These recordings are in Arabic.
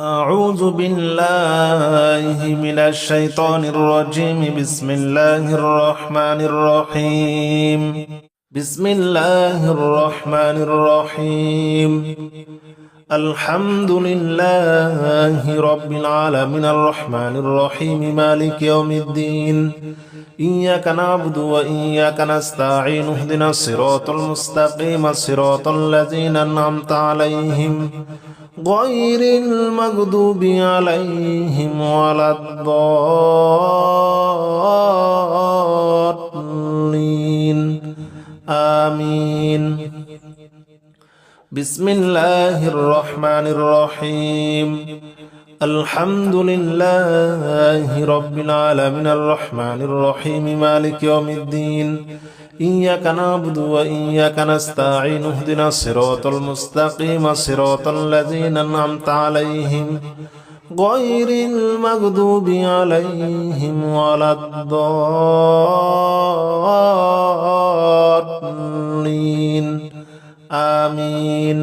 أعوذ بالله من الشيطان الرجيم. بسم الله الرحمن الرحيم. بسم الله الرحمن الرحيم. الحمد لله رب العالمين الرحمن الرحيم مالك يوم الدين. إياك نعبد وإياك نستعين. اهدنا الصراط المستقيم صراط الذين أنعمت عليهم غير المغضوب عليهم ولا الضالين. آمين. بسم الله الرحمن الرحيم. الحمد لله رب العالمين الرحمن الرحيم مالك يوم الدين. إياك نعبد وإياك نستعين. اهدنا الصراط المستقيم صراط الذين أنعمت عليهم غير المغضوب عليهم ولا الضالين. آمين.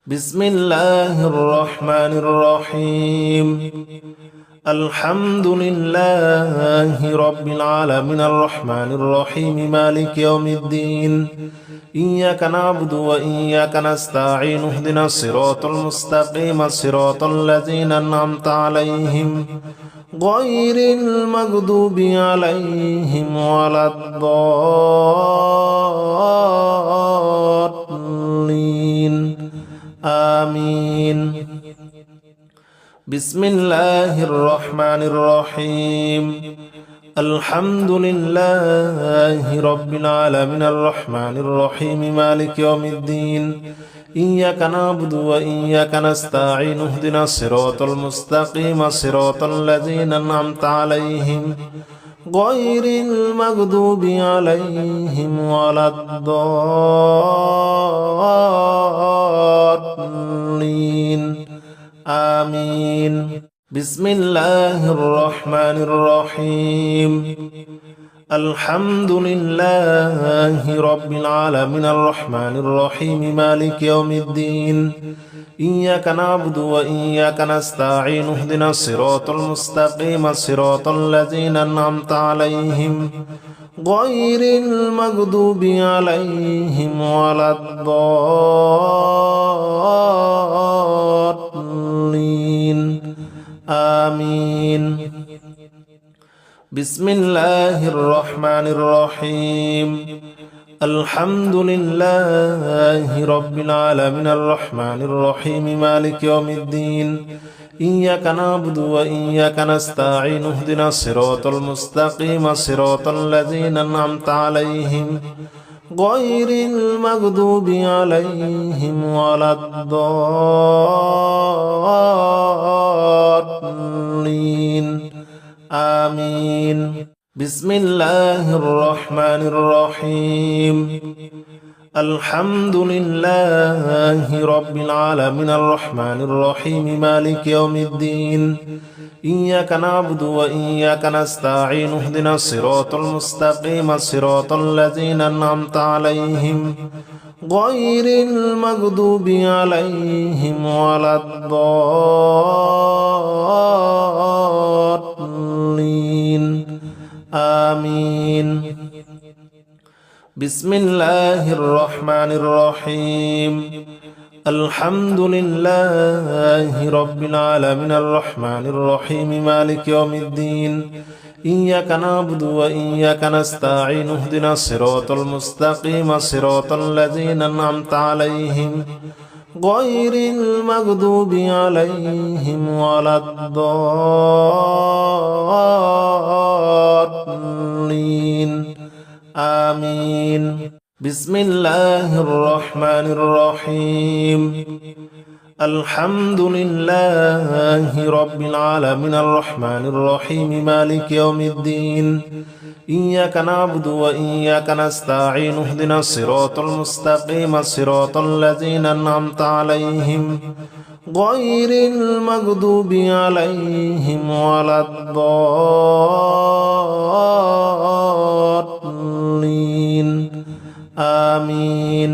بسم الله الرحمن الرحيم. الحمد لله رب العالمين الرحمن الرحيم مالك يوم الدين. إياك نعبد وإياك نستعين. اهدنا الصراط المستقيم صراط الذين أنعمت عليهم غير المغضوب عليهم ولا الضالين. آمين. بسم الله الرحمن الرحيم. الحمد لله رب العالمين الرحمن الرحيم مالك يوم الدين. إياك نعبد وإياك نستعين. اهدنا الصراط المستقيم صراط الذين أنعمت عليهم غير المغضوب عليهم ولا الضالين. آمين. بسم الله الرحمن الرحيم. الحمد لله رب العالمين الرحمن الرحيم مالك يوم الدين. إياك نعبد وإياك نستعين. اهدنا الصراط المستقيم صراط الذين أنعمت عليهم غير المغضوب عليهم ولا الضالين. آمين. بسم الله الرحمن الرحيم. الحمد لله رب العالمين الرحمن الرحيم مالك يوم الدين. إياك نعبد وإياك نستعين. اهدنا الصراط المستقيم صراط الذين أنعمت عليهم غير المغضوب عليهم ولا الضالين. آمين. بسم الله الرحمن الرحيم. الحمد لله رب العالمين الرحمن الرحيم مالك يوم الدين. إياك نعبد وإياك نستعين. اهدنا الصراط المستقيم صراط الذين أنعمت عليهم غير المغضوب عليهم ولا الضالين. آمين. بسم الله الرحمن الرحيم. الحمد لله رب العالمين الرحمن الرحيم مالك يوم الدين. إياك نعبد وإياك نستعين. اهدنا الصراط المستقيم صراط الذين أنعمت عليهم غير المغضوب عليهم ولا الضالين. آمين. بسم الله الرحمن الرحيم. الحمد لله رب العالمين الرحمن الرحيم مالك يوم الدين. إياك نعبد وإياك نستعين. اهدنا الصراط المستقيم صراط الذين أنعمت عليهم غير المغضوب عليهم ولا الضالين. آمين.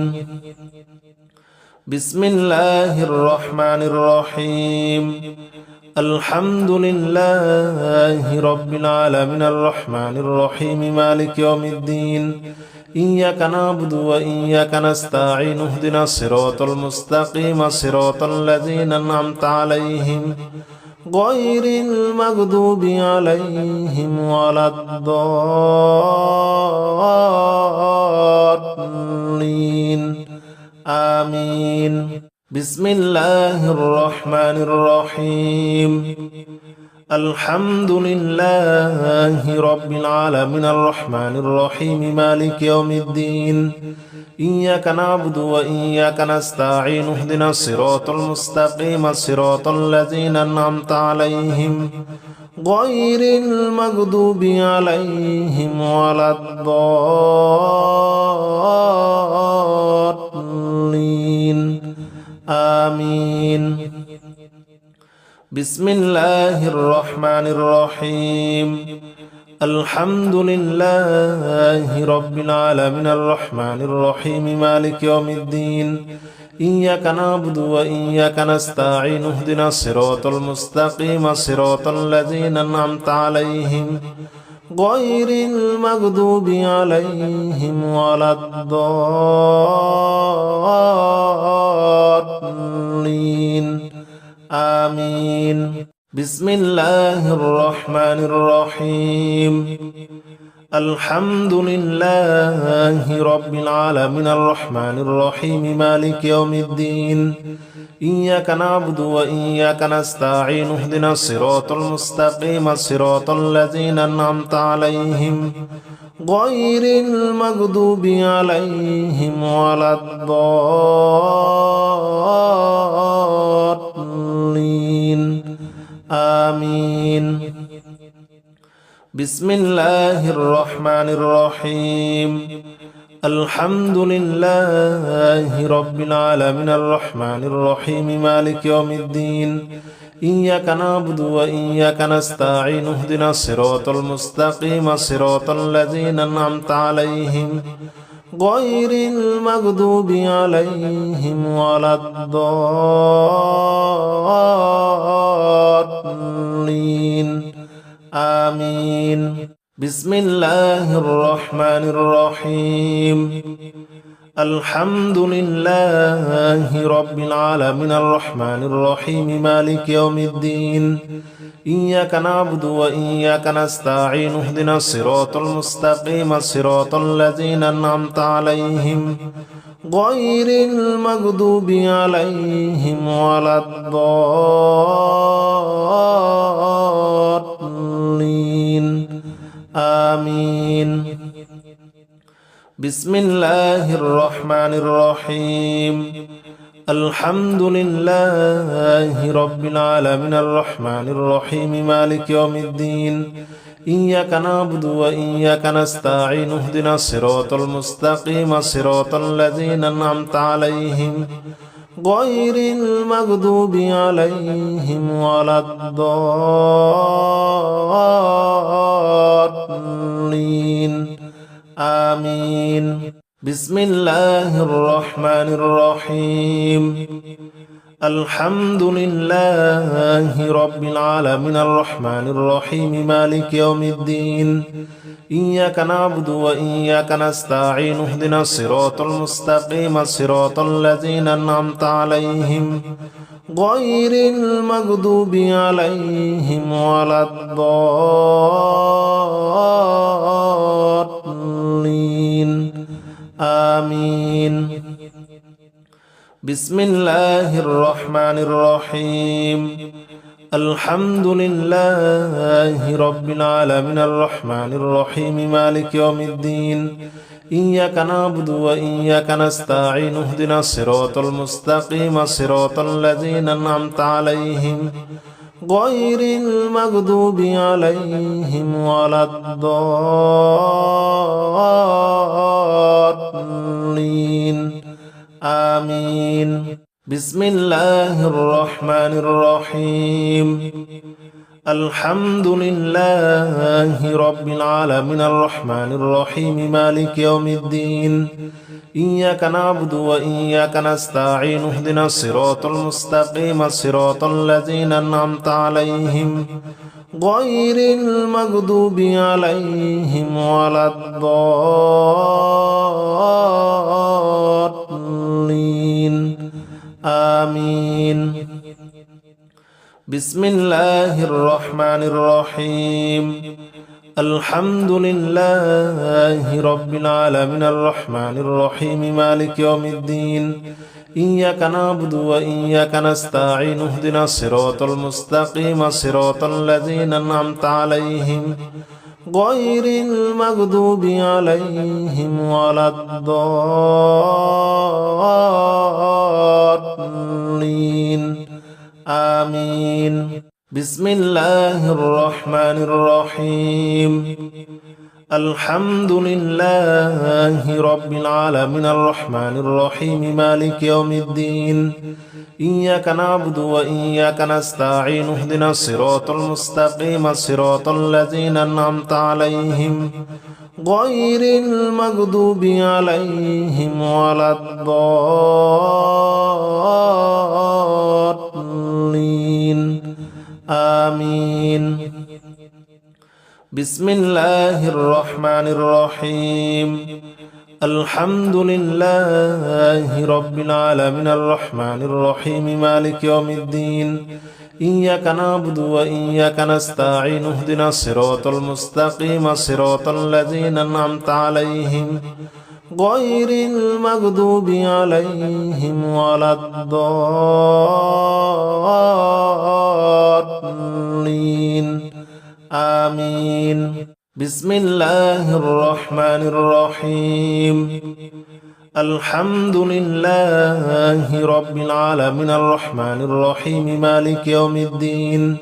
بسم الله الرحمن الرحيم. الحمد لله رب العالمين الرحمن الرحيم مالك يوم الدين إياك نعبد وإياك نستعين اهدنا الصراط المستقيم صراط الذين أنعمت عليهم غير المغضوب عليهم ولا الضالين آمين بسم الله الرحمن الرحيم الحمد لله رب العالمين الرحمن الرحيم مالك يوم الدين إياك نعبد وإياك نستعين اهدنا الصراط المستقيم صراط الذين أنعمت عليهم غير المغضوب عليهم ولا الضالين آمين بسم الله الرحمن الرحيم الحمد لله رب العالمين الرحمن الرحيم مالك يوم الدين إياك نعبد وإياك نستعين اهدنا الصراط المستقيم صراط الذين أنعمت عليهم غير المغضوب عليهم ولا الضالين آمين بسم الله الرحمن الرحيم الحمد لله رب العالمين الرحمن الرحيم مالك يوم الدين إياك نعبد وإياك نستعين اهدنا الصراط المستقيم صراط الذين أنعمت عليهم غير المغضوب عليهم ولا الضالين آمين بسم الله الرحمن الرحيم الحمد لله رب العالمين الرحمن الرحيم مالك يوم الدين إياك نعبد وإياك نستعين اهدنا الصراط المستقيم صراط الذين أنعمت عليهم غير المغضوب عليهم ولا الضالين آمين بسم الله الرحمن الرحيم الحمد لله رب العالمين الرحمن الرحيم مالك يوم الدين إياك نعبد وإياك نستعين اهدنا الصراط المستقيم صراط الذين أنعمت عليهم غير المغضوب عليهم ولا الضالين آمين بسم الله الرحمن الرحيم الحمد لله رب العالمين الرحمن الرحيم مالك يوم الدين إياك نعبد وإياك نستعين اهدنا الصراط المستقيم صراط الذين أنعمت عليهم غير المغضوب عليهم ولا الضالين آمين بسم الله الرحمن الرحيم الحمد لله رب العالمين الرحمن الرحيم مالك يوم الدين إياك نعبد وإياك نستعين اهدنا الصراط المستقيم صراط الذين أنعمت عليهم غير المغضوب عليهم ولا الضالين آمين بسم الله الرحمن الرحيم الحمد لله رب العالمين الرحمن الرحيم مالك يوم الدين إياك نعبد وإياك نستعين اهدنا الصراط المستقيم صراط الذين أنعمت عليهم غير المغضوب عليهم ولا الضالين آمين بسم الله الرحمن الرحيم الحمد لله رب العالمين الرحمن الرحيم مالك يوم الدين إياك نعبد وإياك نستعين اهدنا الصراط المستقيم صراط الذين أنعمت عليهم غير المغضوب عليهم ولا الضالين آمين بسم الله الرحمن الرحيم الحمد لله رب العالمين الرحمن الرحيم مالك يوم الدين إياك نعبد وإياك نستعين اهدنا الصراط المستقيم صراط الذين أنعمت عليهم غير المغضوب عليهم ولا الضالين آمين بسم الله الرحمن الرحيم الحمد لله رب العالمين الرحمن الرحيم مالك يوم الدين إياك نعبد وإياك نستعين اهدنا الصراط المستقيم صراط الذين أنعمت عليهم غير المغضوب عليهم ولا الضالين آمين بسم الله الرحمن الرحيم الحمد لله رب العالمين الرحمن الرحيم مالك يوم الدين إياك نعبد وإياك نستعين اهدنا الصراط المستقيم صراط الذين أنعمت عليهم غير المغضوب عليهم ولا الضالين آمين بسم الله الرحمن الرحيم الحمد لله رب العالمين الرحمن الرحيم مالك يوم الدين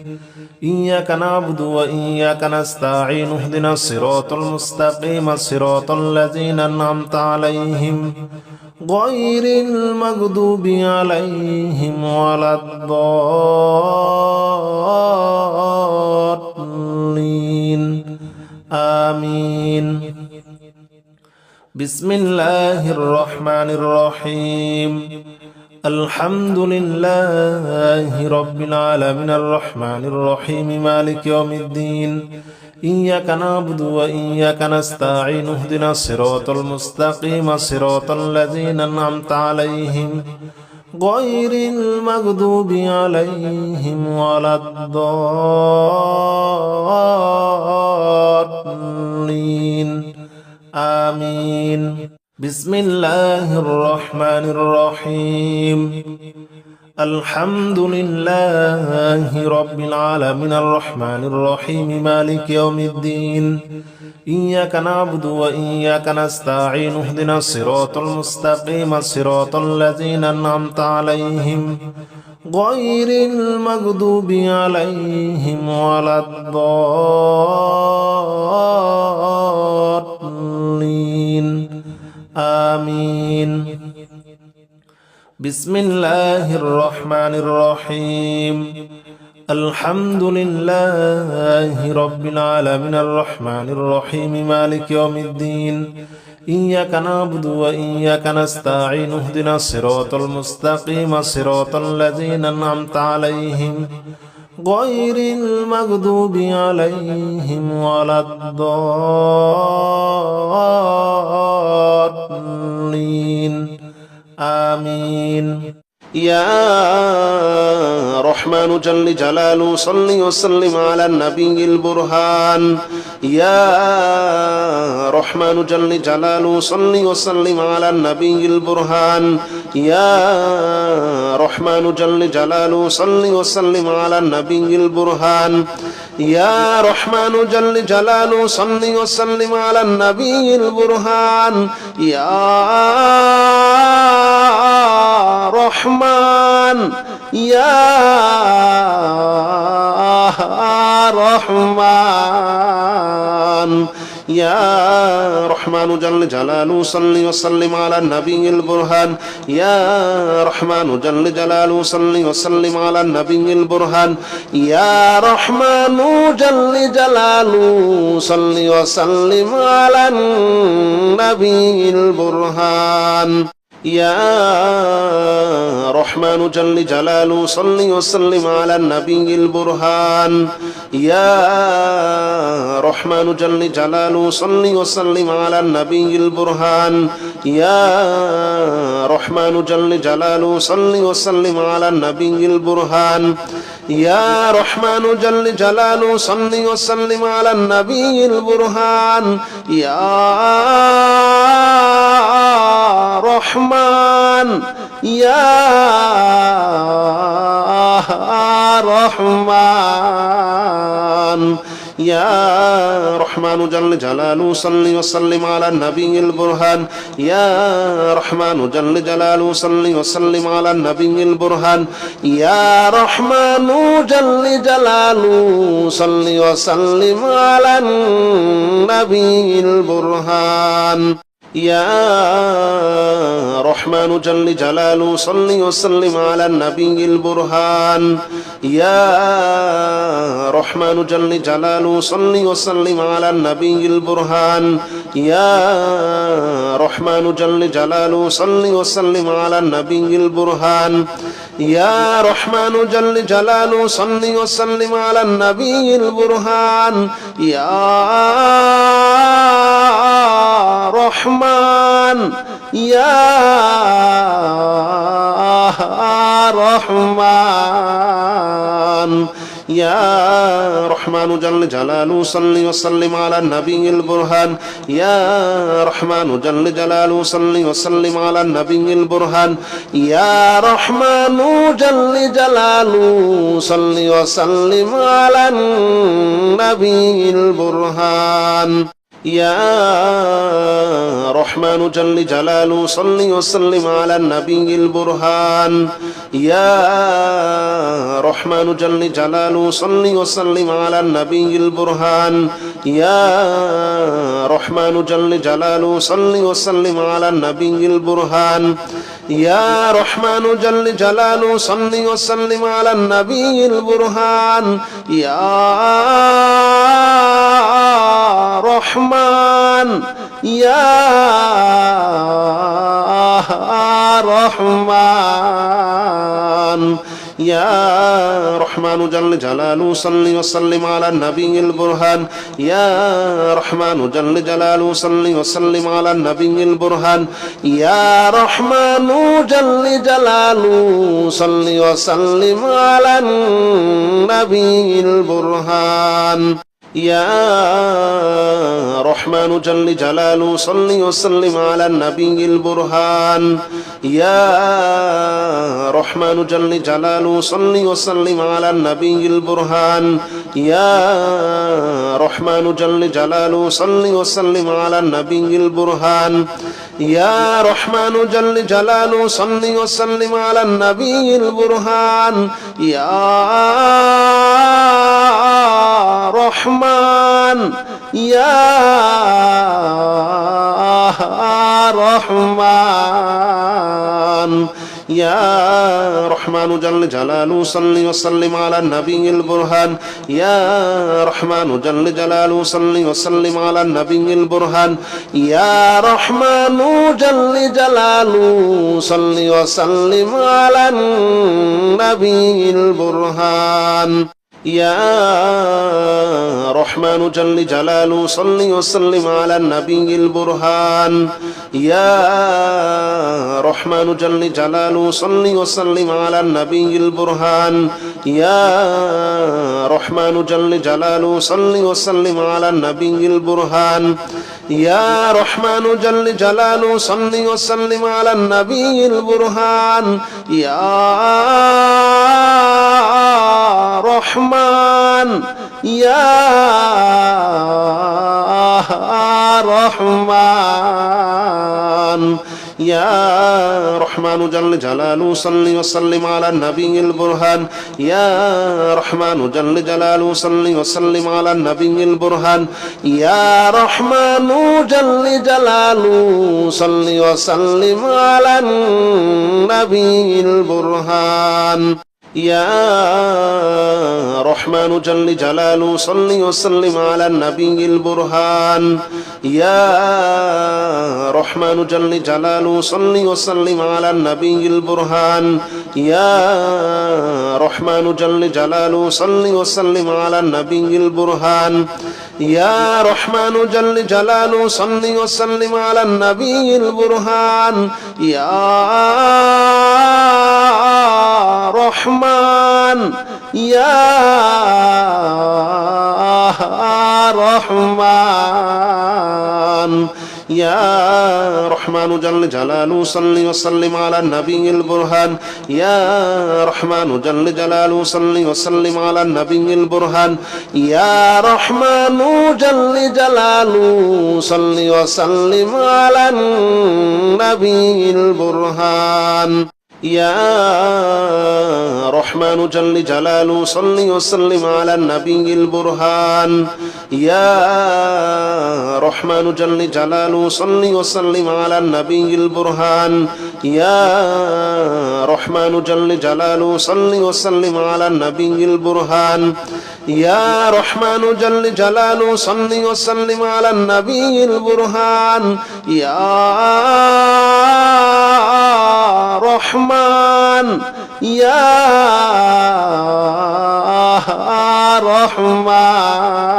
إياك نعبد وإياك نستعين اهدنا الصراط المستقيم صراط الذين أنعمت عليهم غير المغضوب عليهم ولا الضالين آمين بسم الله الرحمن الرحيم الحمد لله رب العالمين الرحمن الرحيم مالك يوم الدين إياك نعبد وإياك نستعين اهدنا الصراط المستقيم صراط الذين أنعمت عليهم غير المغضوب عليهم ولا الضالين آمين بسم الله الرحمن الرحيم الحمد لله رب العالمين الرحمن الرحيم مالك يوم الدين إياك نعبد وإياك نستعين اهدنا الصراط المستقيم صراط الذين أنعمت عليهم غير المغضوب عليهم ولا الضالين آمين بسم الله الرحمن الرحيم الحمد لله رب العالمين الرحمن الرحيم مالك يوم الدين إياك نعبد وإياك نستعين اهدنا الصراط المستقيم صراط الذين أنعمت عليهم غير المغضوب عليهم ولا الضالين آمين يا رحمن جل جلاله صل وسلم على النبي البرهان يا رحمن جل جلاله صل وسلم على النبي البرهان يا رحمن جل جلاله صل وسلم على النبي البرهان يا رحمن جل جلاله صل وسلم على النبي البرهان يا رحمن يا رحمن يا رحمن جل جلاله صل وسلم على النبي البرهان يا رحمن جل جلاله صل وسلم على النبي البرهان يا رحمن جل جلاله صل وسلم على النبي البرهان يا رحمن جل جلاله صل وسلم على النبي البرهان يا رحمن جل جلاله صل وسلم على النبي البرهان يا رحمن جل جلاله صل وسلم على النبي البرهان يا رحمن جل جلاله صل وسلم على النبي البرهان يا رحمن يا رحمن يا رحمن جل جلاله صل وسلم على النبي البرهان يا رحمن جل جلاله صل وسلم على النبي البرهان يا رحمن جل جلاله صل وسلم على النبي البرهان يا رحمن جل جلاله صل وسلم على النبي البرهان يا رحمن جل جلاله صل وسلم على النبي البرهان يا رحمن جل جلاله صل وسلم على النبي البرهان يا رحمن جل جلاله صل وسلم على النبي البرهان يا رحمن يا رحمن يا رحمن جل جلاله صل وسلم على النبي البرهان يا رحمن جل جلاله صل وسلم على النبي البرهان يا رحمن جل جلاله صل وسلم على النبي البرهان يا رحمن جل جلاله صل وسلم على النبي البرهان يا رحمن جل جلاله صل وسلم على النبي البرهان يا رحمن جل جلاله صل وسلم على النبي البرهان يا رحمن جل جلاله صل وسلم على النبي البرهان يا رحمن يا رحمن يا رحمن جل جلاله صل وسلم على النبي البرهان يا رحمن جل جلاله صل وسلم على النبي البرهان يا رحمن جل جلاله صل وسلم على النبي البرهان يا رحمن جل جلاله صل وسلم على النبي البرهان يا رحمن جل جلاله صل وسلم على النبي البرهان يا رحمن جل جلاله صل وسلم على النبي البرهان يا رحمن جل جلاله صل وسلم على النبي البرهان يا رحمن يا رحمن يا رحمن جل جلاله صل وسلم على النبي البرهان يا رحمن جل جلاله صل وسلم على النبي البرهان يا رحمن جل جلاله صل وسلم على النبي البرهان يا رحمن جل جلاله صل وسلم على النبي البرهان يا رحمن جل جلاله صل وسلم على النبي البرهان يا رحمن جل جلاله صل وسلم على النبي البرهان يا رحمن جل جلاله صل وسلم على النبي البرهان يا رحمن يا رحمن يا رحمن جل جلاله صل وسلم على النبي البرهان يا رحمن جل جلاله صل وسلم على النبي البرهان يا رحمن جل جلاله صل وسلم على النبي البرهان يا رحمن جل جلاله صل وسلم على النبي البرهان يا رحمن جل جلاله صل وسلم على النبي البرهان يا رحمن جل جلاله صل وسلم على النبي البرهان يا رحمن جل جلاله صل وسلم على النبي البرهان يا رحمن يا رحمن يا رحمن جل جلاله صل وسلم على النبي البرهان يا رحمن جل جلاله صل وسلم على النبي البرهان يا رحمن جل جلاله صل وسلم على النبي البرهان يا رحمن جل جلاله صل وسلم على النبي البرهان يا رحمن جل جلاله صل وسلم على النبي البرهان يا رحمن جل جلاله صل وسلم على النبي البرهان يا رحمن جل جلاله صل وسلم على النبي البرهان يا رحمن يا رحمن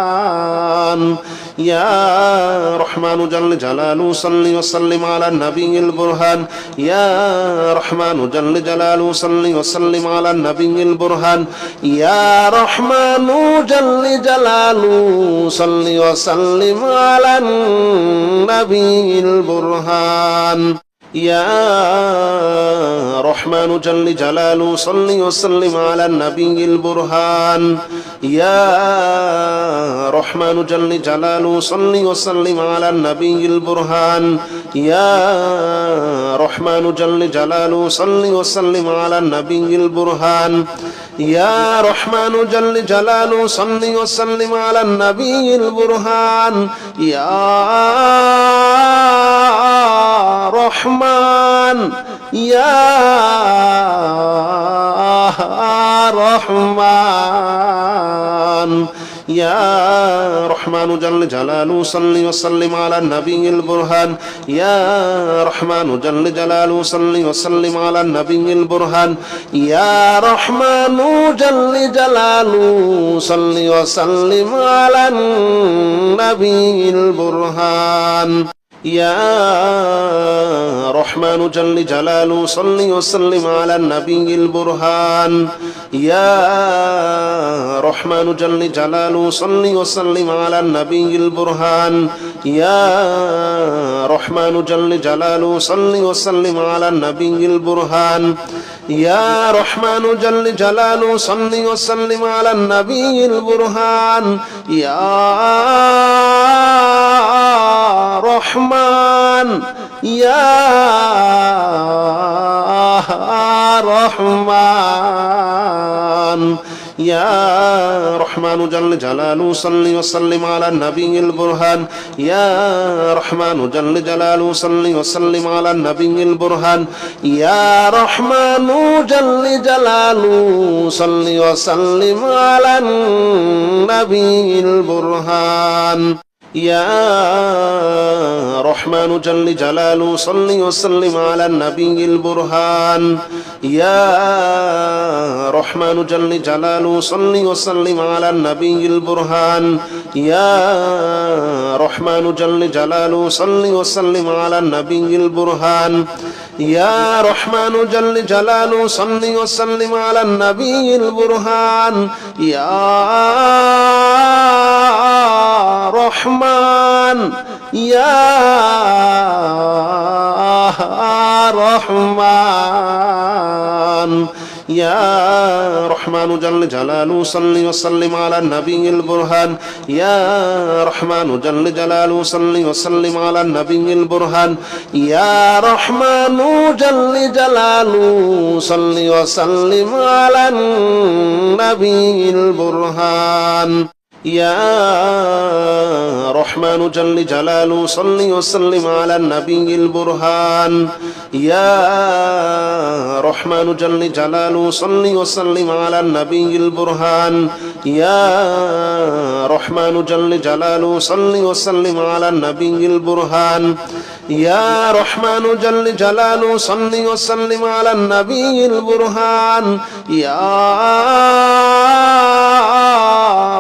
يا رحمن جل جلاله صل وسلم على النبي البرهان يا رحمن جل جلاله صل وسلم على النبي البرهان يا رحمن جل جلاله صل وسلم على النبي البرهان يا رحمن جل جلاله صل وسلم على النبي البرهان يا رحمن جل جلاله صل وسلم على النبي البرهان يا رحمن جل جلاله صل وسلم على النبي البرهان يا رحمن جل جلاله صل وسلم على النبي البرهان يا رحمن يا رحمن يا رحمن جل جلاله صل وسلم على النبي البرهان يا رحمن جل جلاله صل وسلم على النبي البرهان يا رحمن جل جلاله صل وسلم على النبي البرهان يا رحمن جل جلاله صل وسلم على النبي البرهان يا رحمن جل جلاله صل وسلم على النبي البرهان يا رحمن جل جلاله صل وسلم على النبي البرهان يا رحمن جل جلاله صل وسلم على النبي البرهان يا رحمن يا رحمن يا رحمن جل جلاله صل وسلم على النبي البرهان يا رحمن جل جلاله صل وسلم على النبي البرهان يا رحمن جل جلاله صل وسلم على النبي البرهان يا رحمن جل جلاله صل وسلم على النبي البرهان يا رحمن جل جلاله صل وسلم على النبي البرهان يا رحمن جل جلاله صل وسلم على النبي البرهان يا رحمن جل جلاله صل وسلم على النبي البرهان يا رحمن يا رحمن يا رحمن جل جلاله صل وسلم على النبي البرهان يا رحمن جل جلاله صل وسلم على النبي البرهان يا رحمن جل جلاله صل وسلم على النبي البرهان يا رحمن جل جلاله صل وسلم على النبي البرهان يا رحمن جل جلاله صل وسلم على النبي البرهان يا رحمن جل جلاله صل وسلم على النبي البرهان يا رحمن جل جلاله صل وسلم على النبي البرهان يا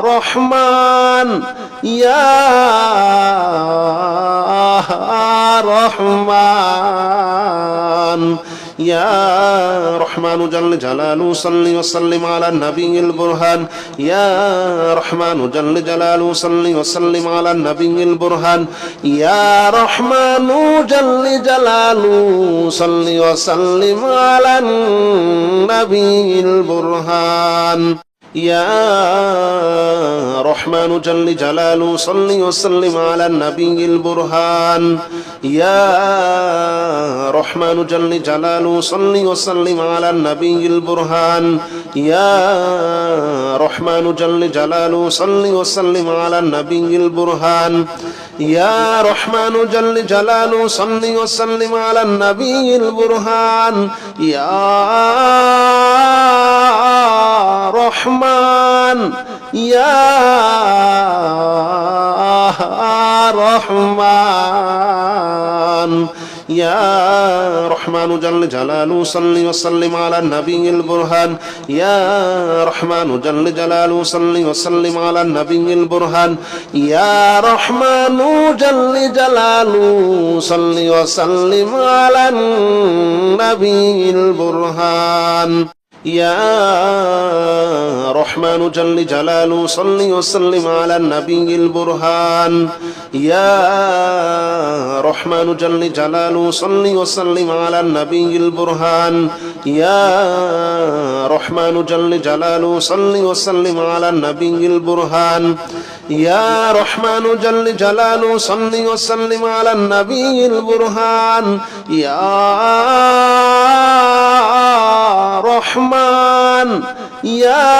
رحمن يا رحمن يا رحمن جل جلاله صل وسلم على النبي البرهان يا رحمن جل جلاله صل وسلم على النبي البرهان يا رحمن جل جلاله صل وسلم على النبي البرهان يا رحمن جل جلاله صل وسلم على النبي البرهان يا رحمن جل جلاله صل وسلم على النبي البرهان يا رحمن جل جلاله صل وسلم على النبي البرهان يا رحمن جل جلاله صل وسلم على النبي البرهان يا رحمن يا رحمن يا رحمن جل جلاله صل وسلم على النبي البرهان يا رحمن جل جلاله صل وسلم على النبي البرهان يا رحمن جل جلاله صل وسلم على النبي البرهان يا رحمن جل جلاله صل وسلم على النبي البرهان يا رحمن جل جلاله صل وسلم على النبي البرهان يا رحمن جل جلاله صل وسلم على النبي البرهان يا رحمن جل جلاله صل وسلم على النبي البرهان يا رحمن يا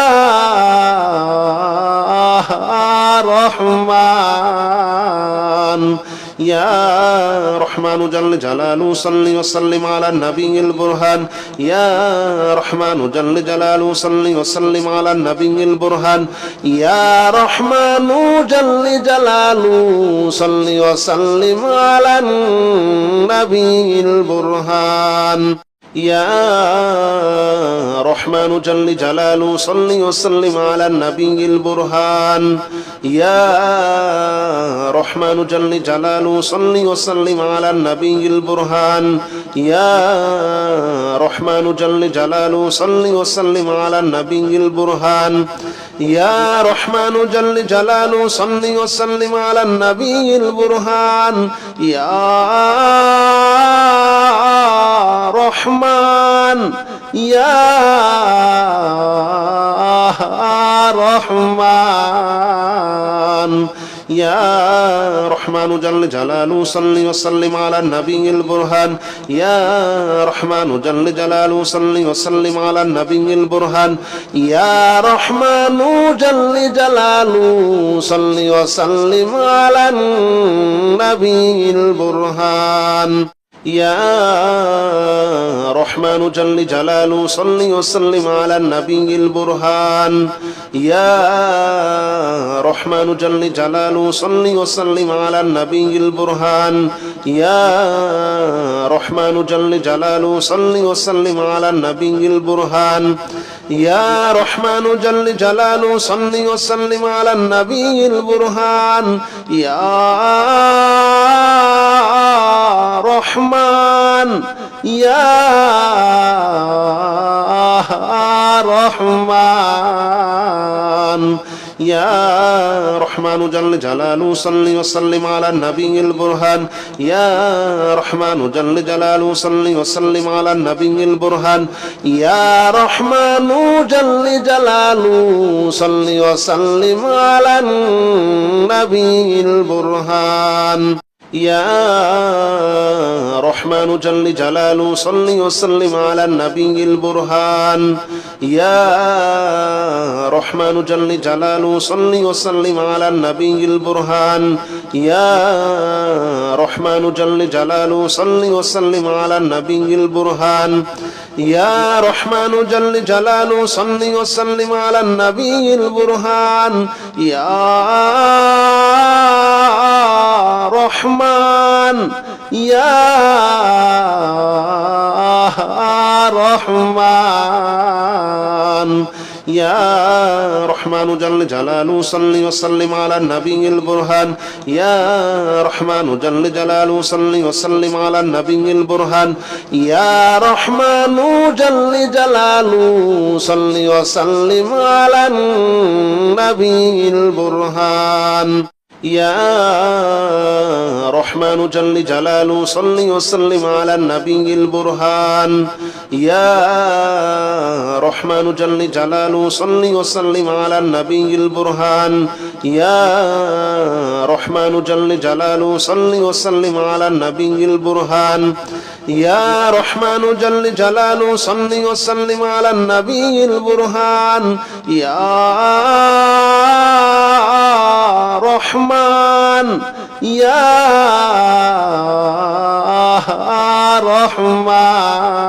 رحمن يا رحمن جل جلاله صل وسلم على النبي البرهان يا رحمن جل جلاله صل وسلم على النبي البرهان يا رحمن جل جلاله صل وسلم على النبي البرهان يا رحمن جل جلاله صل وسلم على النبي البرهان يا رحمن جل جلاله صل وسلم على النبي البرهان يا رحمن جل جلاله صل وسلم على النبي البرهان يا رحمن جل جلاله صل وسلم على النبي البرهان يا رحمن يا رحمن يا رحمن جل جلاله صل وسلم على النبي البرهان يا رحمن جل جلاله صل وسلم على النبي البرهان يا رحمن جل جلاله صل وسلم على النبي البرهان يا رحمن جل جلاله صل وسلم على النبي البرهان يا رحمن جل جلاله صل وسلم على النبي البرهان يا رحمن جل جلاله صل وسلم على النبي البرهان يا رحمن جل جلاله صل وسلم على النبي البرهان يا رحمن يا رحمن يا رحمن جل جلاله صل وسلم على النبي البرهان يا رحمن جل جلاله صل وسلم على النبي البرهان يا رحمن جل جلاله صل وسلم على النبي البرهان يا رحمن جل جلاله صل وسلم على النبي البرهان يا رحمن جل جلاله صل وسلم على النبي البرهان يا رحمن جل جلاله صل وسلم على النبي البرهان يا رحمن جل جلاله صل وسلم على النبي البرهان يا رحمن يا رحمن يا رحمن جل جلاله صل وسلم على النبي البرهان يا رحمن جل جلاله صل وسلم على النبي البرهان يا رحمن جل جلاله صل وسلم على النبي البرهان يا رحمن جل جلاله صل وسلم على النبي البرهان يا رحمن جل جلاله صل وسلم على النبي البرهان يا رحمن جل جلاله صل وسلم على النبي البرهان يا رحمن جل جلاله صل وسلم على النبي البرهان يا رحمن يا رحمن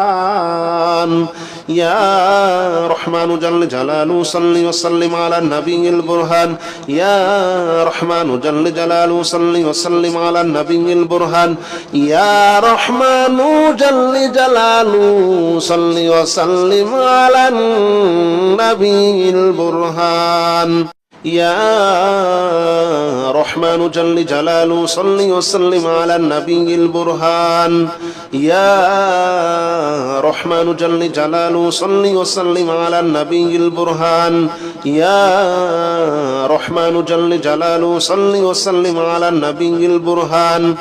يا رحمن جل جلاله صل وسلم على النبي البرهان يا رحمن جل جلاله صل وسلم على النبي البرهان يا رحمن جل جلاله صل وسلم على النبي البرهان يا رحمن جل جلاله صل وسلم على النبي البرهان يا رحمن جل جلاله صل وسلم على النبي البرهان يا رحمن جل جلاله صل وسلم على النبي البرهان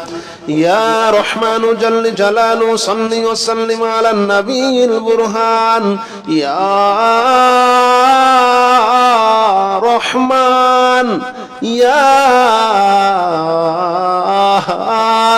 يا رحمن جل جلاله صل وسلم على النبي البرهان يا رحمن يا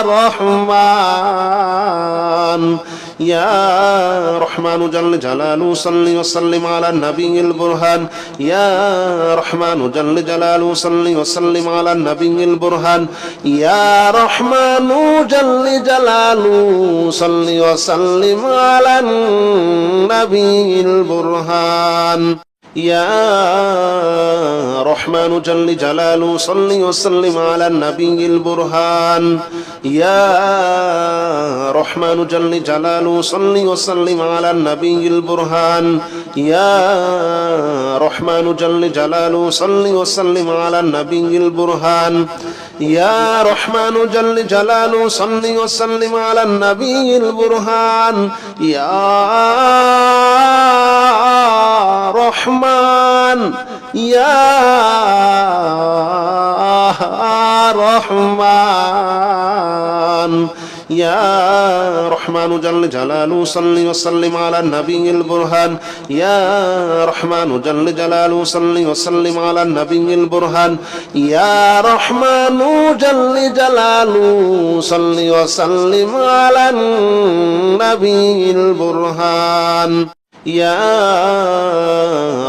رحمن يا رحمن جل جلاله صل وسلم على النبي البرهان يا رحمن جل جلاله صل وسلم على النبي البرهان يا رحمن جل جلاله صل وسلم على النبي البرهان يا رحمن جل جلاله صل وسلم على النبي البرهان يا رحمن جل جلاله صل وسلم على النبي البرهان يا رحمن جل جلاله صل وسلم على النبي البرهان يا رحمن جل جلاله صل وسلم على النبي البرهان يا رحمن يا رحمن يا رحمن جل جلاله صل وسلم على النبي البرهان يا رحمن جل جلاله صل وسلم على النبي البرهان يا رحمن جل جلاله صل وسلم على النبي البرهان يا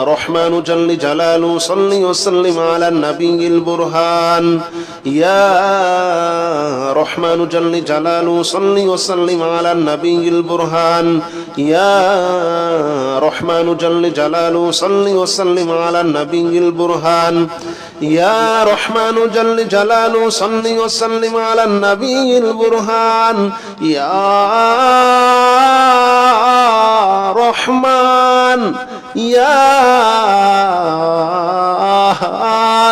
رحمن جل جلاله صل وسلم على النبي البرهان يا رحمن جل جلاله صل وسلم على النبي البرهان يا رحمن جل جلاله صل وسلم على النبي البرهان يا رحمن جل جلاله صل وسلم على النبي البرهان يا رحمن يا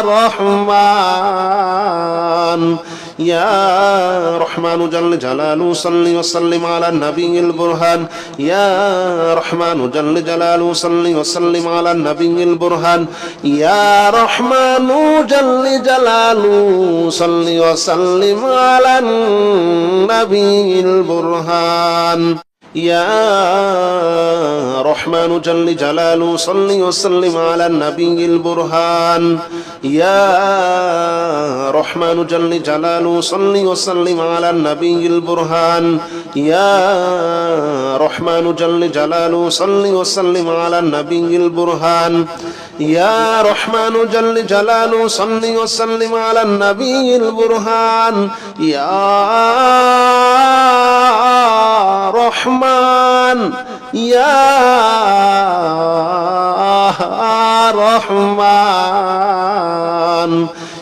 رحمن يا رحمن جل جلاله صل وسلم على النبي البرهان يا رحمن جل جلاله صل وسلم على النبي البرهان يا رحمن جل جلاله صل وسلم على النبي البرهان يا رحمن جل جلاله صل وسلم على النبي البرهان يا رحمن جل جلاله صل وسلم على النبي البرهان يا رحمن جل جلاله صل وسلم على النبي البرهان يا رحمن جل جلاله صل وسلم على النبي البرهان يا رحمن يا رحمن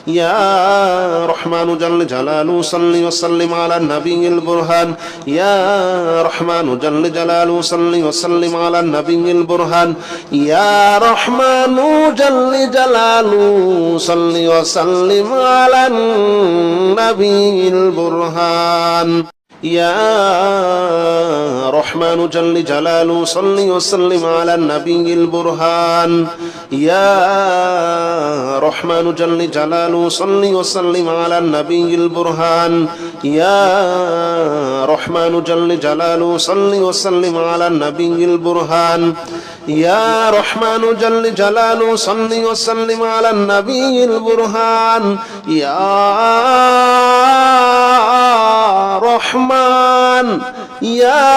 يا رحمن جل جلاله صل وسلم على النبي البرهان يا رحمن جل جلاله صل وسلم على النبي البرهان يا رحمن جل جلاله صل وسلم على النبي البرهان يا رحمن جل جلاله صل وسلم على النبي البرهان يا رحمن جل جلاله صل وسلم على النبي البرهان يا رحمن جل جلاله صل وسلم على النبي البرهان يا رحمن جل جلاله صل وسلم على النبي البرهان يا رحمن يا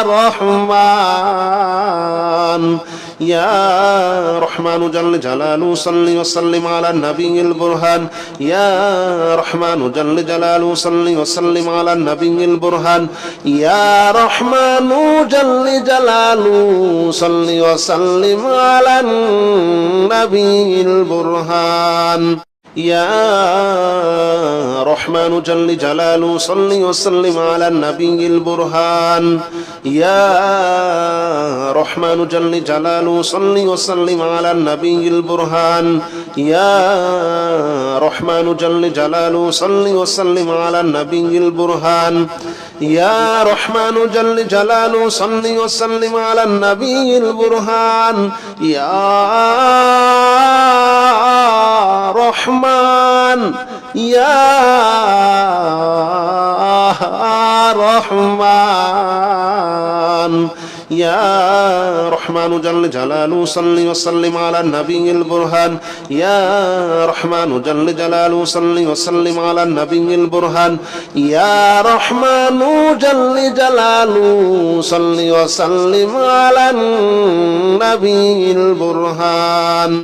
رحمن يا رحمن جل جلاله صل وسلم على النبي البرهان يا رحمن جل جلاله صل وسلم على النبي البرهان يا رحمن جل جلاله صل وسلم على النبي البرهان يا رحمن جل جلاله صل وسلم على النبي البرهان يا رحمن جل جلاله صل وسلم على النبي البرهان يا رحمن جل جلاله صل وسلم على النبي البرهان يا رحمن جل جلاله صل وسلم على النبي البرهان يا رحمن يا رحمن يا رحمن جل جلاله صل وسلم على النبي البرهان يا رحمن جل جلاله صل وسلم على النبي البرهان يا رحمن جل جلاله صل وسلم على النبي البرهان